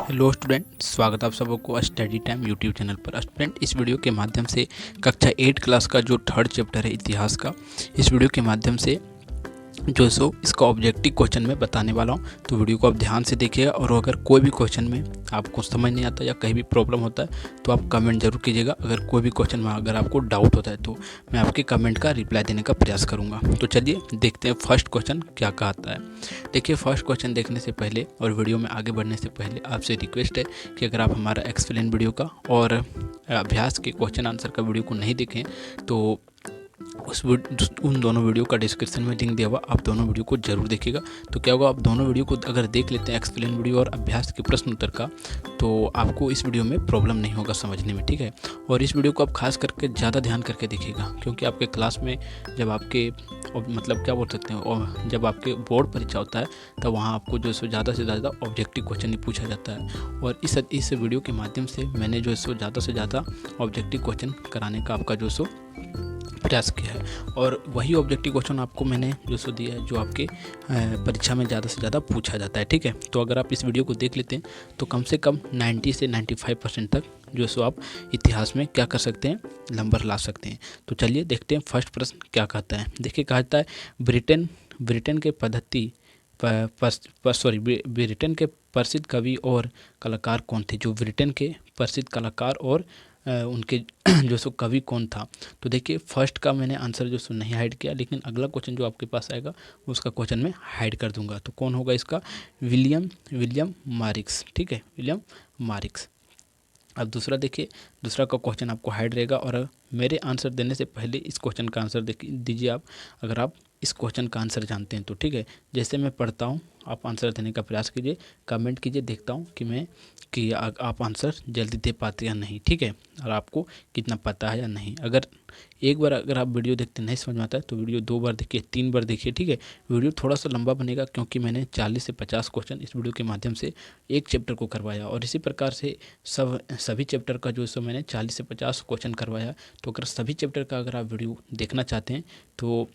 Hello student, स्वागत है आप सबको स्टडी टाइम यूट्यूब चैनल पर। स्टूडेंट, इस वीडियो के माध्यम से कक्षा 8 क्लास का जो थर्ड चैप्टर है इतिहास का, इस वीडियो के माध्यम से जो सो इसका ऑब्जेक्टिव क्वेश्चन में बताने वाला हूं। तो वीडियो को आप ध्यान से देखिएगा और अगर कोई भी क्वेश्चन में आपको समझ नहीं आता या कहीं भी प्रॉब्लम होता है तो आप कमेंट जरूर कीजिएगा। अगर कोई भी क्वेश्चन में अगर आपको डाउट होता है तो मैं आपके कमेंट का रिप्लाई देने का प्रयास करूंगा। तो चलिए देखते हैं फर्स्ट क्वेश्चन क्या कहता है। देखिए, फर्स्ट क्वेश्चन देखने से पहले और वीडियो में आगे बढ़ने से पहले आपसे रिक्वेस्ट है कि अगर आप हमारा एक्सप्लेन वीडियो का और अभ्यास के क्वेश्चन आंसर का वीडियो को नहीं देखें तो उन दोनों वीडियो का डिस्क्रिप्शन में लिंक दिया हुआ, आप दोनों वीडियो को जरूर देखिएगा। तो क्या होगा, आप दोनों वीडियो को अगर देख लेते हैं, एक्सप्लेन वीडियो और अभ्यास के प्रश्न उत्तर का, तो आपको इस वीडियो में प्रॉब्लम नहीं होगा समझने में, ठीक है। और इस वीडियो को आप खास करके ज़्यादा ध्यान करके देखिएगा, क्योंकि आपके क्लास में जब आपके मतलब क्या बोल सकते हैं, और जब आपके बोर्ड परीक्षा होता है तब वहाँ आपको जो सो ज़्यादा से ज़्यादा ऑब्जेक्टिव क्वेश्चन ही पूछा जाता है। और इस वीडियो के माध्यम से मैंने जो सो ज़्यादा से ज़्यादा ऑब्जेक्टिव क्वेश्चन कराने का आपका जो सो प्रयास किया है। और वही ऑब्जेक्टिव क्वेश्चन आपको मैंने जो सो दिया है जो आपके परीक्षा में ज़्यादा से ज़्यादा पूछा जाता है, ठीक है। तो अगर आप इस वीडियो को देख लेते हैं तो कम से कम 90 से 95% तक जो सो आप इतिहास में क्या कर सकते हैं, नंबर ला सकते हैं। तो चलिए देखते हैं फर्स्ट प्रश्न क्या कहता है। देखिए, कहता है ब्रिटेन के पद्धति ब्रिटेन के प्रसिद्ध कवि और कलाकार कौन थे। जो ब्रिटेन के प्रसिद्ध कलाकार और उनके जो सो कवि कौन था। तो देखिए, फर्स्ट का मैंने आंसर जो सो नहीं हाइड किया, लेकिन अगला क्वेश्चन जो आपके पास आएगा उसका क्वेश्चन मैं हाइड कर दूंगा। तो कौन होगा इसका, विलियम मारिक्स, ठीक है, विलियम मारिक्स। अब दूसरा देखिए, दूसरा का क्वेश्चन आपको हाइड रहेगा और मेरे आंसर देने से पहले इस क्वेश्चन का आंसर दीजिए आप, अगर आप इस क्वेश्चन का आंसर जानते हैं तो, ठीक है। जैसे मैं पढ़ता हूँ आप आंसर देने का प्रयास कीजिए, कमेंट कीजिए, देखता हूँ कि आप आंसर जल्दी दे पाते या नहीं, ठीक है, और आपको कितना पता है या नहीं। अगर एक बार अगर आप वीडियो देखते नहीं समझ में आता है तो वीडियो 2 बार देखिए, 3 बार देखिए, ठीक है। वीडियो थोड़ा सा लंबा बनेगा क्योंकि मैंने 40 से 50 क्वेश्चन इस वीडियो के माध्यम से एक चैप्टर को करवाया, और इसी प्रकार से सभी चैप्टर का जो सो मैंने 40 से 50 क्वेश्चन करवाया। तो अगर सभी चैप्टर का अगर आप वीडियो देखना चाहते हैं तो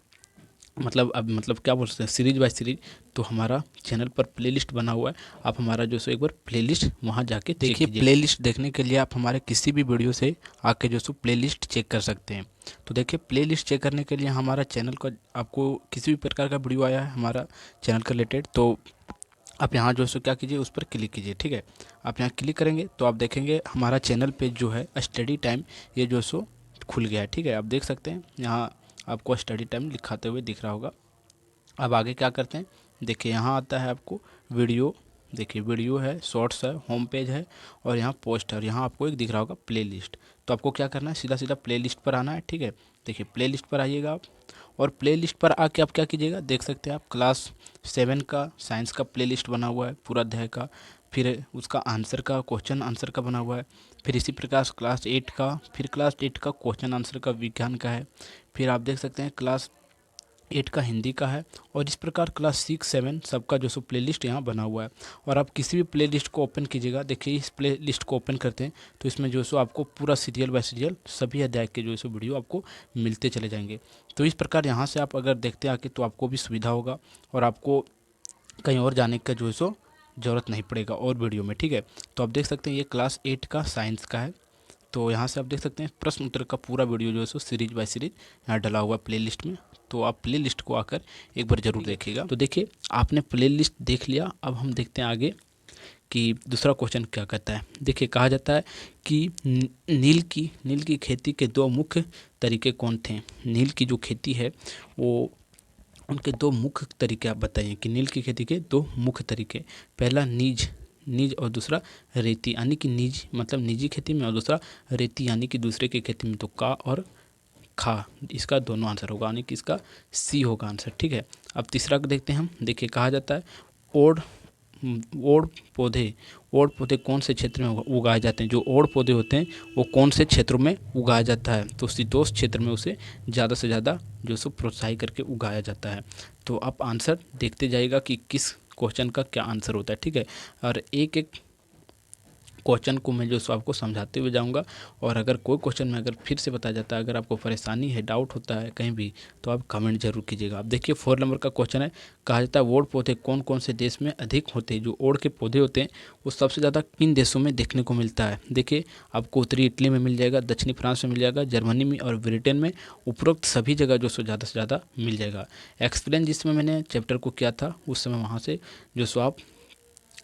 मतलब क्या बोल सकते हैं, सीरीज बाय सीरीज, तो हमारा चैनल पर प्लेलिस्ट बना हुआ है। आप हमारा जो सो एक बार प्लेलिस्ट वहाँ जाके देखिए। प्लेलिस्ट देखने के लिए आप हमारे किसी भी वीडियो से आके जो सो प्लेलिस्ट चेक कर सकते हैं। तो देखिए, प्लेलिस्ट चेक करने के लिए हमारा चैनल का, आपको किसी भी प्रकार का वीडियो आया है हमारा चैनल के रिलेटेड, तो आप यहाँ जो सो क्या कीजिए, उस पर क्लिक कीजिए, ठीक है। आप यहाँ क्लिक करेंगे तो आप देखेंगे हमारा चैनल पे जो है स्टडी टाइम, ये जो सो खुल गया है, ठीक है। आप देख सकते हैं यहाँ आपको स्टडी टाइम लिखाते हुए दिख रहा होगा। अब आगे क्या करते हैं, देखिए यहाँ आता है आपको वीडियो, देखिए वीडियो है, शॉर्ट्स है, होम पेज है, और यहाँ पोस्ट है, और यहाँ आपको एक दिख रहा होगा प्लेलिस्ट। तो आपको क्या करना है, सीधा सीधा प्लेलिस्ट पर आना है, ठीक है। देखिए, प्लेलिस्ट पर आइएगा आप, और प्लेलिस्ट पर आके आप क्या कीजिएगा, देख सकते हैं आप क्लास 7 का साइंस का प्लेलिस्ट बना हुआ है पूरा अध्याय का, फिर उसका आंसर का, क्वेश्चन आंसर का बना हुआ है, फिर इसी प्रकार क्लास 8 का, फिर क्लास 8 का क्वेश्चन आंसर का विज्ञान का है, फिर आप देख सकते हैं क्लास 8 का हिंदी का है, और इस प्रकार क्लास 6 7 सबका जो सो प्लेलिस्ट यहाँ बना हुआ है। और आप किसी भी प्लेलिस्ट को ओपन कीजिएगा, देखिए इस प्लेलिस्ट को ओपन करते हैं तो इसमें जो सो आपको पूरा सीरियल बाय सीरियल सभी अध्याय के जो सो वीडियो आपको मिलते चले जाएंगे। तो इस प्रकार यहाँ से आप अगर देखते आके तो आपको भी सुविधा होगा और आपको कहीं और जाने का जो है सो ज़रूरत नहीं पड़ेगा और वीडियो में, ठीक है। तो आप देख सकते हैं ये क्लास 8 का साइंस का है। तो यहाँ से आप देख सकते हैं प्रश्न उत्तर का पूरा वीडियो जो है सो सीरीज बाय सीरीज यहाँ डला हुआ प्लेलिस्ट में। तो आप प्लेलिस्ट को आकर एक बार जरूर देखिएगा। तो देखिए, आपने प्लेलिस्ट देख लिया, अब हम देखते हैं आगे कि दूसरा क्वेश्चन क्या कहता है। देखिए, कहा जाता है कि नील की खेती के 2 मुख्य तरीके कौन थे। नील की जो खेती है वो, उनके 2 मुख्य तरीके आप बताइए कि नील की खेती के 2 मुख्य तरीके। पहला नीज और दूसरा रेती, यानी कि नीज मतलब निजी खेती में, और दूसरा रेती यानी कि दूसरे की खेती में। तो का और खा, इसका दोनों आंसर होगा, यानी कि इसका सी होगा आंसर, ठीक है। अब तीसरा को देखते हैं हम। देखिए, कहा जाता है ओढ़ ओढ़ पौधे कौन से क्षेत्र में उगाए जाते हैं। जो ओढ़ पौधे होते हैं वो कौन से क्षेत्रों में उगाया जाता है। तो शीतोष्ण क्षेत्र में उसे ज़्यादा से ज़्यादा जो सो प्रोत्साहित करके उगाया जाता है। तो आप आंसर देखते जाइएगा कि किस क्वेश्चन का क्या आंसर होता है, ठीक है। और एक एक क्वेश्चन को मैं जो सो आपको समझाते हुए जाऊंगा। और अगर कोई क्वेश्चन में अगर फिर से बताया जाता है, अगर आपको परेशानी है, डाउट होता है कहीं भी, तो आप कमेंट जरूर कीजिएगा। अब देखिए 4 नंबर का क्वेश्चन है, कहा जाता है ओड़ पौधे कौन कौन से देश में अधिक होते हैं। जो ओड़ के पौधे होते हैं वो सबसे ज़्यादा किन देशों में देखने को मिलता है। देखिए आपको उत्तरी इटली में मिल जाएगा, दक्षिणी फ्रांस में मिल जाएगा, जर्मनी में और ब्रिटेन में। उपरोक्त सभी जगह जो सो ज़्यादा से ज़्यादा मिल जाएगा। एक्सप्लेन जिसमें मैंने चैप्टर को किया था उस समय वहाँ से जो सो आप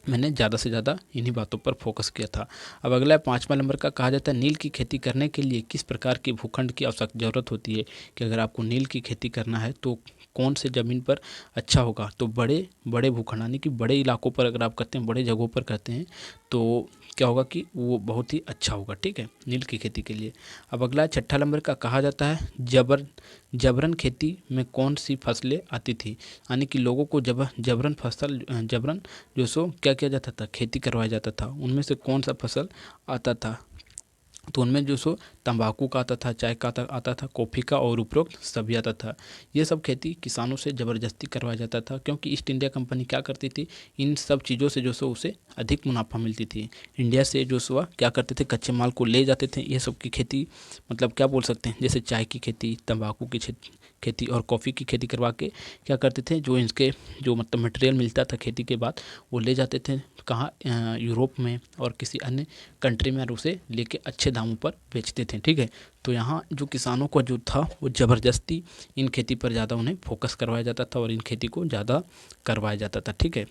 मैंने ज़्यादा से ज़्यादा इन्हीं बातों पर फोकस किया था। अब अगला 5वां नंबर का, कहा जाता है नील की खेती करने के लिए किस प्रकार की भूखंड की आवश्यक ज़रूरत होती है। कि अगर आपको नील की खेती करना है तो कौन से ज़मीन पर अच्छा होगा। तो बड़े बड़े भूखंड यानी कि बड़े इलाकों पर अगर आप करते हैं, बड़े जगहों पर करते हैं, तो क्या होगा कि वो बहुत ही अच्छा होगा, ठीक है, नील की खेती के लिए। अब अगला 6 नंबर का, कहा जाता है जबरन खेती में कौन सी फसलें आती थी। यानी कि लोगों को जबरन जो सो क्या किया जाता था, खेती करवाया जाता था। उनमें से कौन सा फसल आता था। तो उनमें जो सो तंबाकू का आता था, चाय का आता था, कॉफ़ी का और उपरोक्त सभी आता था। ये सब खेती किसानों से ज़बरदस्ती करवाया जाता था, क्योंकि ईस्ट इंडिया कंपनी क्या करती थी, इन सब चीज़ों से जो सो उसे अधिक मुनाफा मिलती थी। इंडिया से जो सो क्या करते थे, कच्चे माल को ले जाते थे। ये सब की खेती मतलब क्या बोल सकते हैं, जैसे चाय की खेती, तंबाकू की खेती और कॉफ़ी की खेती करवा के क्या करते थे, जो इनके जो मतलब मटेरियल मिलता था खेती के बाद, वो ले जाते थे कहाँ, यूरोप में और किसी अन्य कंट्री में, और उसे लेके अच्छे दामों पर बेचते थे, ठीक है। तो यहाँ जो किसानों को जो था वो ज़बरदस्ती इन खेती पर ज़्यादा उन्हें फोकस करवाया जाता था और इन खेती को ज़्यादा करवाया जाता था, ठीक है।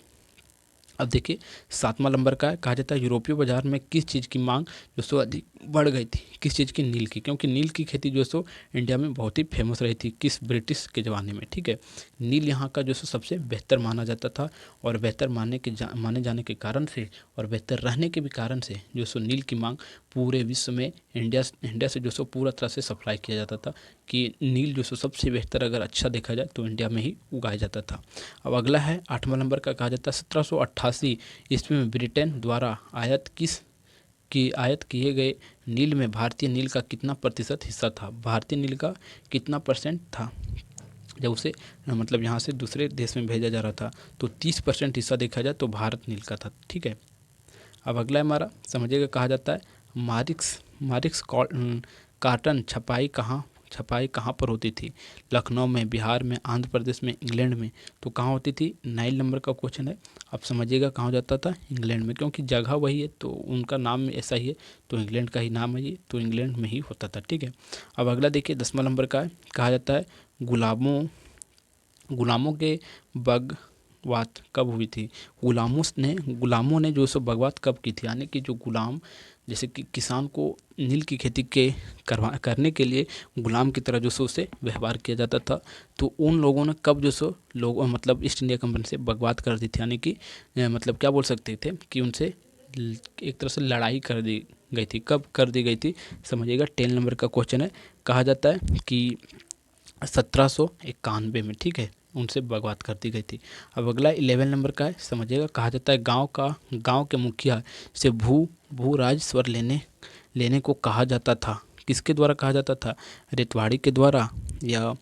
अब देखिए 7वां नंबर का है, कहा जाता है यूरोपीय बाजार में किस चीज़ की मांग जो सो अधिक बढ़ गई थी। किस चीज़ की, नील की, क्योंकि नील की खेती जो सो इंडिया में बहुत ही फेमस रही थी, किस ब्रिटिश के ज़माने में, ठीक है। नील यहाँ का जो सो सबसे बेहतर माना जाता था, और बेहतर माने जाने के कारण से और बेहतर रहने के भी कारण से जो सो नील की मांग पूरे विश्व में इंडिया से जो सो पूरा तरह से सप्लाई किया जाता था। कि नील जो सो सबसे बेहतर अगर अच्छा देखा जाए तो इंडिया में ही उगाया जाता था। अब अगला है 8वां नंबर का, कहा जाता है 1788 ईस्वी में ब्रिटेन द्वारा आयात किए गए नील में भारतीय नील का कितना प्रतिशत हिस्सा था। भारतीय नील का कितना परसेंट था जब उसे मतलब यहाँ से दूसरे देश में भेजा जा रहा था। तो 30% हिस्सा देखा जाए तो भारत नील का था, ठीक है। अब अगला है हमारा, समझिएगा, कहा जाता है मारिक्स कार्टन छपाई कहाँ पर होती थी। लखनऊ में, बिहार में, आंध्र प्रदेश में, इंग्लैंड में। तो कहाँ होती थी, 9 नंबर का क्वेश्चन है। अब समझिएगा कहाँ जाता था, इंग्लैंड में, क्योंकि जगह वही है तो उनका नाम ऐसा ही है, तो इंग्लैंड का ही नाम है ये, तो इंग्लैंड में ही होता था, ठीक है। अब अगला देखिए 10वां नंबर का है, कहा जाता है गुलामों के बगवात कब हुई थी। गुलामों ने जो सो बगवात कब की थी, यानी कि जो गुलाम, जैसे कि किसान को नील की खेती करने के लिए गुलाम की तरह जो सो उसे व्यवहार किया जाता था। तो उन लोगों ने कब जो सो मतलब ईस्ट इंडिया कंपनी से बगवात कर दी थी, यानी कि मतलब क्या बोल सकते थे कि उनसे एक तरह से लड़ाई कर दी गई थी। कब कर दी गई थी, समझिएगा 10 नंबर का क्वेश्चन है। कहा जाता है कि 1791 में, ठीक है, उनसे बगवात कर दी गई थी। अब अगला 11 नंबर का है, समझिएगा, कहा जाता है गांव के मुखिया से भू राजस्व लेने को कहा जाता था। किसके द्वारा कहा जाता था, रेतवाड़ी के द्वारा या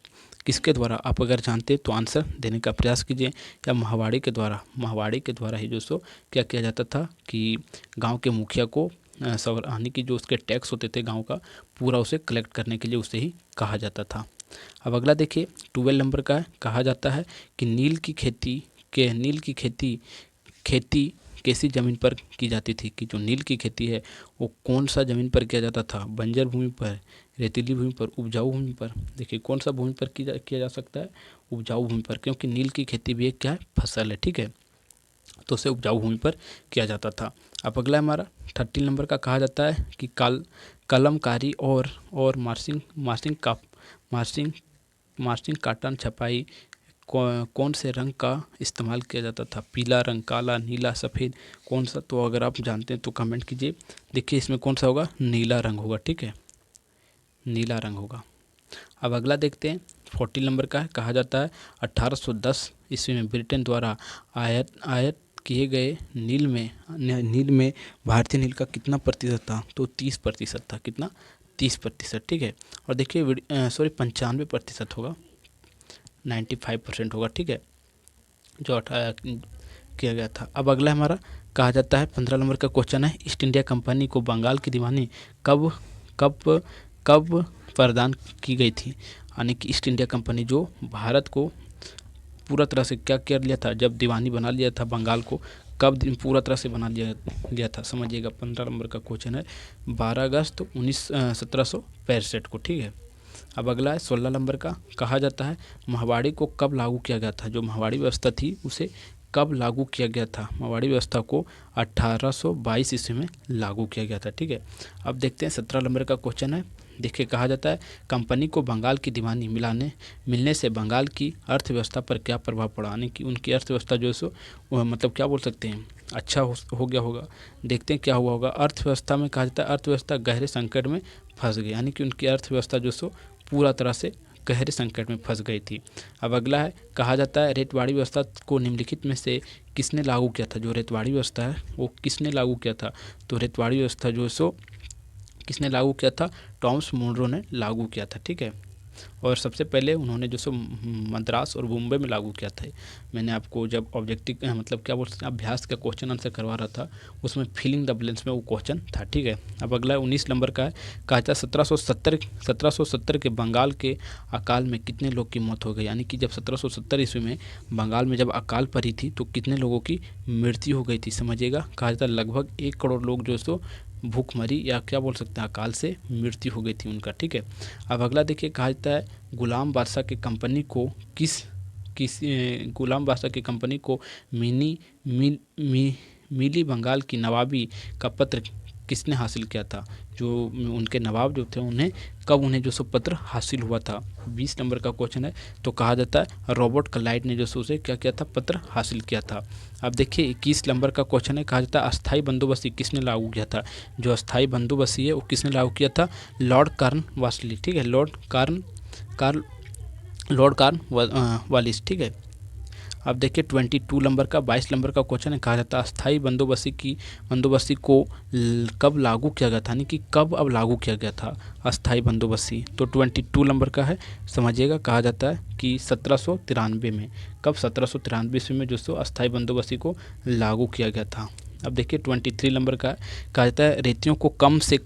किसके द्वारा। आप अगर जानते हैं तो आंसर देने का प्रयास कीजिए। या महावाड़ी के द्वारा ही जो सो क्या किया जाता था कि गांव के मुखिया को यानी कि जो उसके टैक्स होते थे गांव का, पूरा उसे कलेक्ट करने के लिए उसे ही कहा जाता था। अब अगला देखिए 12 नंबर का है, कहा जाता है कि नील की खेती कैसी ज़मीन पर की जाती थी। कि जो नील की खेती है वो कौन सा ज़मीन पर किया जाता था, बंजर भूमि पर, रेतीली भूमि पर, उपजाऊ भूमि पर। देखिए कौन सा भूमि पर किया जा सकता है, उपजाऊ भूमि पर, क्योंकि नील की खेती भी एक क्या है, फसल है, ठीक है। तो उसे उपजाऊ भूमि पर किया जाता था। अब अगला हमारा 13 नंबर का, कहा जाता है कि कलमकारी और मार्सिंग काटन छपाई कौन से रंग का इस्तेमाल किया जाता था। पीला रंग, काला, नीला, सफ़ेद, कौन सा। तो अगर आप जानते हैं तो कमेंट कीजिए। देखिए इसमें कौन सा होगा, नीला रंग होगा, ठीक है, नीला रंग होगा। अब अगला देखते हैं 14 नंबर का है, कहा जाता है 1810 ईस्वी में ब्रिटेन द्वारा आयात किए गए नील में भारतीय नील का कितना प्रतिशत था। तो 30% था। कितना, 30%, ठीक है। और देखिए 95% होगा, 95% होगा, ठीक है, जो किया गया था। अब अगला हमारा कहा जाता है 15 नंबर का क्वेश्चन है, ईस्ट इंडिया कंपनी को बंगाल की दीवानी कब कब कब प्रदान की गई थी। यानी कि ईस्ट इंडिया कंपनी जो भारत को पूरा तरह से क्या कर लिया था, जब दीवानी बना लिया था बंगाल को, कब पूरा तरह से बना लिया था समझिएगा। 15 नंबर का क्वेश्चन है 12 अगस्त 1765 को, ठीक है। अब अगला है 16 नंबर का, कहा जाता है महावाड़ी को कब लागू किया गया था। जो महावाड़ी व्यवस्था थी उसे कब लागू किया गया था। महावाड़ी व्यवस्था को 1822 ईस्वी में लागू किया गया था, ठीक है। अब देखते हैं 17 नंबर का क्वेश्चन है, देखिए कहा जाता है कंपनी को बंगाल की दीवानी मिलने से बंगाल की अर्थव्यवस्था पर क्या प्रभाव पड़ा। यानी कि उनकी अर्थव्यवस्था जो है सो मतलब क्या बोल सकते हैं, अच्छा हो गया होगा। देखते हैं क्या हुआ होगा। अर्थव्यवस्था में कहा जाता है अर्थव्यवस्था गहरे संकट में फंस गई, यानी कि उनकी अर्थव्यवस्था जो सो पूरा तरह से गहरे संकट में फंस गई थी। अब अगला है, कहा जाता है रेतवाड़ी व्यवस्था को निम्नलिखित में से किसने लागू किया था। जो रेतवाड़ी व्यवस्था है वो किसने लागू किया था। तो रेतवाड़ी व्यवस्था जो है सो किसने लागू किया था, टॉमस मुनरो ने लागू किया था, ठीक है। और सबसे पहले उन्होंने जो सो मद्रास और मुंबई में लागू किया था। मैंने आपको जब ऑब्जेक्टिव मतलब क्या बोल सकते हैं अभ्यास का क्वेश्चन आंसर करवा रहा था, उसमें फिलिंग द ब्लैंक्स में वो क्वेश्चन था, ठीक है। अब अगला 19 नंबर का है, कहा था 1770 के बंगाल के अकाल में कितने लोग की मौत हो गई। यानी कि जब 1770 ईस्वी में बंगाल में जब अकाल पड़ी थी तो कितने लोगों की मृत्यु हो गई थी समझिएगा। कहा जाता है लगभग 1 करोड़ लोग जो सो भूखमरी या क्या बोल सकते हैं अकाल से मृत्यु हो गई थी उनका, ठीक है। अब अगला देखिए, कहा जाता है गुलाम बादशाह की कंपनी को गुलाम बादशाह की कंपनी को मिली बंगाल की नवाबी का पत्र किसने हासिल किया था। जो उनके नवाब जो थे उन्हें जो सो पत्र हासिल हुआ था। 20 नंबर का क्वेश्चन है, तो कहा जाता है रॉबर्ट क्लाइड ने जो सो उसे क्या किया था, पत्र हासिल किया था। अब देखिए 21 नंबर का क्वेश्चन है, कहा जाता है अस्थाई बंदोबस्ती किसने लागू किया था। जो अस्थाई बंदोबस्ती है वो किसने लागू किया था, लॉर्ड कॉर्नवालिस, ठीक है। लॉर्ड कॉर्नवालिस, ठीक है। अब देखिए 22 नंबर का 22 नंबर का क्वेश्चन है, कहा जाता है अस्थाई बंदोबस्ती को कब लागू किया गया था। यानी कि कब अब लागू किया गया था अस्थाई बंदोबस्ती। तो 22 नंबर का है समझिएगा, कहा जाता है कि 1793 में। कब 1793 ईस्वी में जो सो अस्थाई बंदोबस्ती को लागू किया गया था। अब देखिए 23 नंबर का कहा जाता है रेतियों को कम से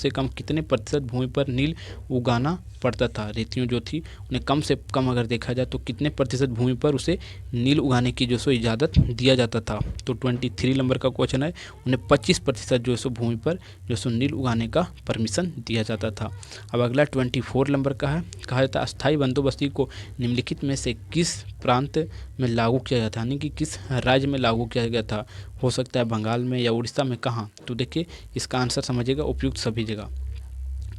कम कितने प्रतिशत भूमि पर नील उगाना पड़ता था। रेतियों जो थी उन्हें कम से कम अगर देखा जाए तो कितने प्रतिशत भूमि पर उसे नील उगाने की जो सो इजाज़त दिया जाता था। तो 23 नंबर का क्वेश्चन है, उन्हें 25% जो सो भूमि पर जो सो नील उगाने का परमिशन दिया जाता था। अब अगला 24 नंबर का है, कहा जाता है अस्थाई बंदोबस्ती को निम्नलिखित में से किस प्रांत में लागू किया गया था। यानी कि किस राज्य में लागू किया गया था। हो सकता है बंगाल में या उड़ीसा में, कहाँ। तो देखिए इसका आंसर समझिएगा उपयुक्त सभी जगह।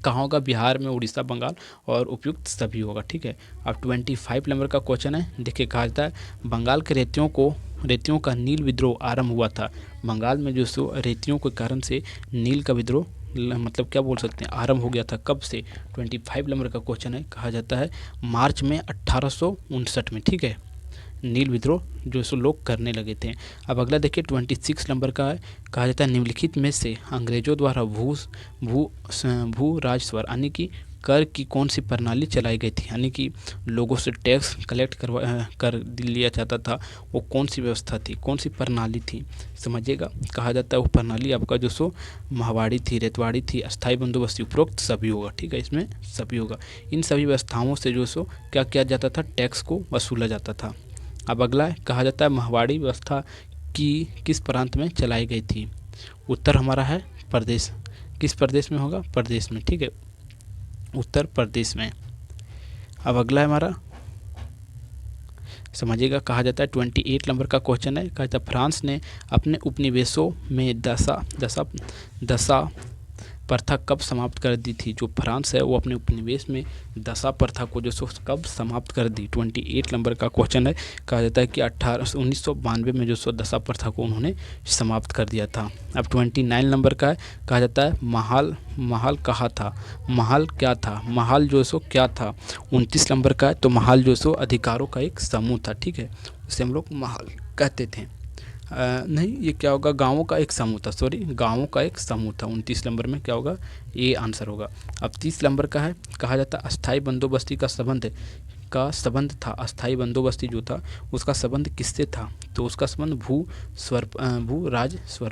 कहाँ होगा, बिहार में, उड़ीसा, बंगाल और उपयुक्त सभी होगा, ठीक है। अब 25 नंबर का क्वेश्चन है, देखिए कहा जाता है बंगाल के रेतियों का नील विद्रोह आरंभ हुआ था। बंगाल में जो सो रेतियों के कारण से नील का विद्रोह मतलब क्या बोल सकते हैं आरंभ हो गया था। कब से, 25 नंबर का क्वेश्चन है, कहा जाता है मार्च में 1859 में, ठीक है। नील विद्रोह जो सो लोग करने लगे थे। अब अगला देखिए 26 नंबर का है, कहा जाता है निम्नलिखित में से अंग्रेजों द्वारा भू राजस्व यानी कि कर की कौन सी प्रणाली चलाई गई थी। यानी कि लोगों से टैक्स कलेक्ट कर लिया जाता था, वो कौन सी व्यवस्था थी, कौन सी प्रणाली थी समझिएगा। कहा जाता है वो प्रणाली आपका जो सो महावाड़ी थी, रेतवाड़ी थी, अस्थाई बंदोबस्ती, उपरोक्त सभी होगा, ठीक है। इसमें सभी होगा। इन सभी व्यवस्थाओं से जो सो क्या किया जाता था, टैक्स को वसूला जाता था। अब अगला है, कहा जाता है महावाड़ी व्यवस्था की किस प्रांत में चलाई गई थी। उत्तर हमारा है प्रदेश। किस प्रदेश में होगा, प्रदेश में, ठीक है, उत्तर प्रदेश में। अब अगला है हमारा समझिएगा, कहा जाता है 28 नंबर का क्वेश्चन है, कहा जाता है फ्रांस ने अपने उपनिवेशों में दशा प्रथा कब समाप्त कर दी थी। जो फ्रांस है वो अपने उपनिवेश में दशा प्रथा को जो सो कब समाप्त कर दी। 28 नंबर का क्वेश्चन है, कहा जाता है कि 1992 में जो सो दशा प्रथा को उन्होंने समाप्त कर दिया था। अब 29 नंबर का है, कहा जाता है महाल कहा था, महाल क्या था, महाल जो सो क्या था। 29 नंबर का है, तो महाल जो सो अधिकारों का एक समूह था, ठीक है, उसे हम लोग महाल कहते थे। नहीं, ये क्या होगा, गाँवों का एक समूह था, गाँवों का एक समूह था। 29 नंबर में क्या होगा, ये आंसर होगा। अब 30 नंबर का है, कहा जाता है अस्थाई बंदोबस्ती का संबंध का संबंध था, अस्थाई बंदोबस्ती जो था उसका संबंध किससे था, तो उसका संबंध भू राज स्व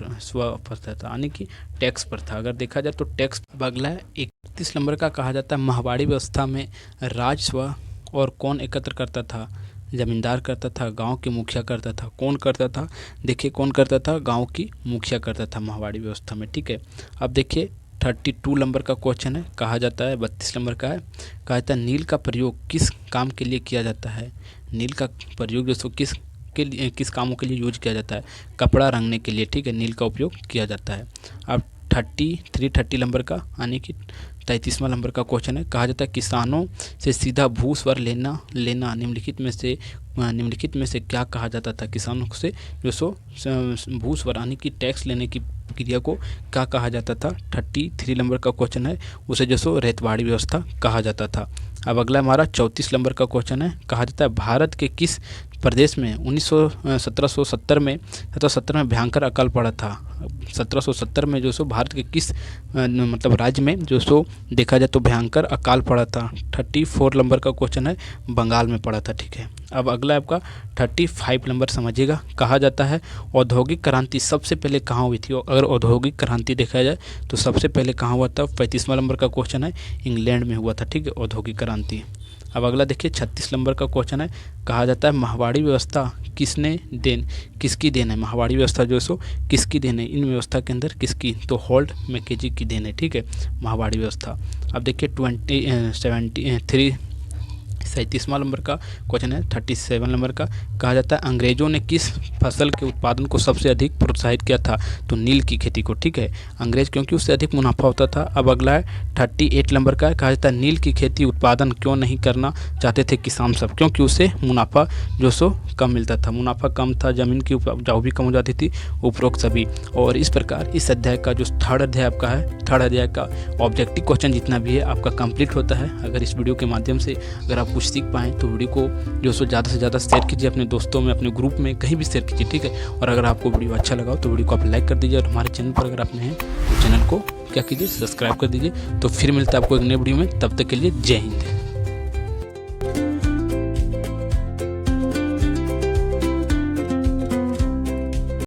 पर था, यानी कि टैक्स पर था। अगर देखा जाए तो टैक्स। अब अगला है 31 नंबर का, कहा जाता है माहवाड़ी व्यवस्था में राजस्व और कौन एकत्र करता था, जमींदार करता था, गांव के मुखिया करता था, कौन करता था, देखिए कौन करता था, गांव की मुखिया करता था माहवाड़ी व्यवस्था में, ठीक है। अब देखिए 32 नंबर का क्वेश्चन है, कहा जाता है 32 नंबर का है, कहा जाता है नील का प्रयोग किस काम के लिए किया जाता है, नील का प्रयोग दोस्तों किस कामों के लिए यूज किया जाता है, कपड़ा रंगने के लिए, ठीक है, नील का उपयोग किया जाता है। अब 30 नंबर का यानी कि 33वां नंबर का क्वेश्चन है, कहा जाता है किसानों से सीधा भूस्वर लेना निम्नलिखित में से क्या कहा जाता था, किसानों से जो सो भूस्वर यानी कि टैक्स लेने की क्रिया को क्या कहा जाता था। 33 नंबर का क्वेश्चन है, उसे जो सो रेतवाड़ी व्यवस्था कहा जाता था। अब अगला हमारा 34 नंबर का क्वेश्चन है, कहा जाता है भारत के किस प्रदेश में 1770 में भयंकर अकाल पड़ा था। 1770 में जो सो भारत के किस मतलब राज्य में जो सो देखा जाए तो भयंकर अकाल पड़ा था। 34 नंबर का क्वेश्चन है, बंगाल में पड़ा था, ठीक है। अब अगला आपका 35 नंबर समझिएगा, कहा जाता है औद्योगिक क्रांति सबसे पहले कहाँ हुई थी। अगर औद्योगिक क्रांति देखा जाए तो सबसे पहले कहाँ हुआ था। 35वां नंबर का क्वेश्चन है, इंग्लैंड में हुआ था, ठीक है, औद्योगिक क्रांति। अब अगला देखिए 36 नंबर का क्वेश्चन है, कहा जाता है माहवाड़ी व्यवस्था किसकी देन है, माहवाड़ी व्यवस्था जो सो किसकी देन है, इन व्यवस्था के अंदर किसकी, तो हॉल्ट मैकेजी की देन है, ठीक है, माहवाड़ी व्यवस्था। अब देखिए 37वां नंबर का क्वेश्चन है, 37 नंबर का, कहा जाता है अंग्रेजों ने किस फसल के उत्पादन को सबसे अधिक प्रोत्साहित किया था, तो नील की खेती को, ठीक है, अंग्रेज क्योंकि उससे अधिक मुनाफा होता था। अब अगला है 38 नंबर का, कहा जाता है नील की खेती उत्पादन क्यों नहीं करना चाहते थे किसान सब, क्योंकि उससे मुनाफा जो सो कम मिलता था, मुनाफा कम था, ज़मीन की उपजाऊ भी कम हो जाती थी, उपरोक्त सभी। और इस प्रकार इस अध्याय का जो थर्ड अध्याय आपका है, थर्ड अध्याय का ऑब्जेक्टिव क्वेश्चन जितना भी है आपका कंप्लीट होता है। अगर इस वीडियो के माध्यम से अगर आप कुछ सीख पाएँ तो वीडियो को जो सो ज़्यादा से ज़्यादा शेयर कीजिए, अपने दोस्तों में, अपने ग्रुप में, कहीं भी शेयर कीजिए, ठीक है। और अगर आपको वीडियो अच्छा लगा तो वीडियो को आप लाइक कर दीजिए, और हमारे चैनल पर अगर आपने हैं तो चैनल को क्या कीजिए, सब्सक्राइब कर दीजिए। तो फिर मिलता है आपको एक नई वीडियो में, तब तक के लिए जय हिंद।